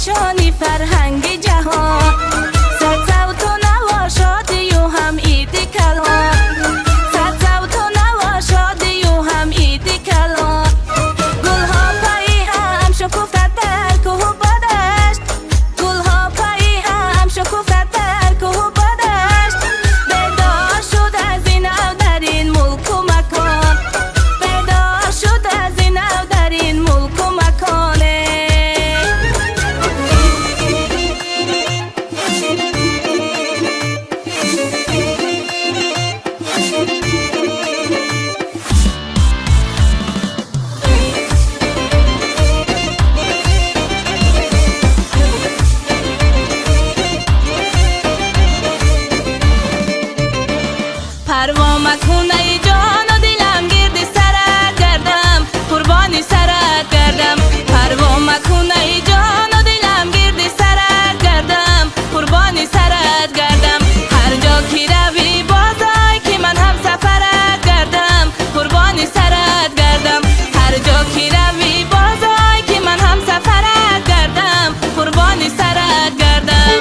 نشانی فرهنگ جهان صد صوت و نوا شادی و هم عید کلان صد صوت و نوا شادی و هم عید کلان گلها پایی هم شکفته در کوه و بدشت گلها پایی هم شکفته در کوه و بدشت بیدار شد از این او در این ملک و مکان بیدار شد از این او در این ملک و مکانه پروا مکن ای جان و دلم گرد سرت گردم قربانی سرت گردم پروا مکن ای جان و دلم گرد سرت گردم قربانی سرت گردم هر جا که روی بازای که من هم سفرت گردم قربانی سرت گردم هر جا که روی بازای که من هم سفرت گردم قربانی سرت گردم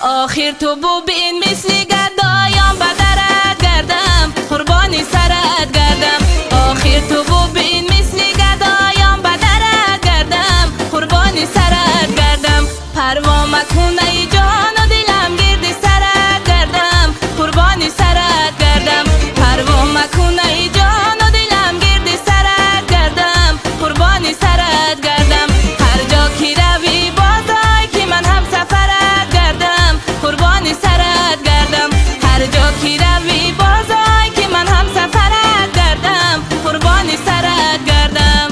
آخر تو ببین مثل گدایان به درت گردم قربانی سرت گردم آخر تو ببین مثل گدایان به درت گردم قربانی سرت گردم پروا مکن ای جان و دلم گرد سرت گردم قربانی سرت گردم پروا مکن ای جان و دلم گرد سرت گردم قربانی سرت گردم هر جا که روی بازای که من هم سفرت گردم قربانی سرت گردم هر جا که روی بازای که من هم سفرت گردم قربانی سرت گردم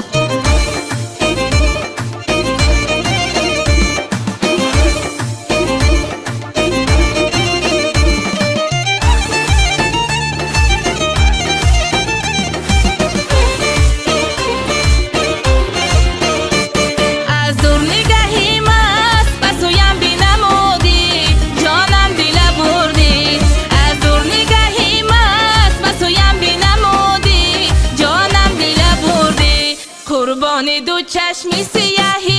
از دور نگهی مست به سویم بینمودی جانم دل بردی از دور نگهی مست به سویم بینمودی جانم دل بردی قربان دو چشمی سیاهی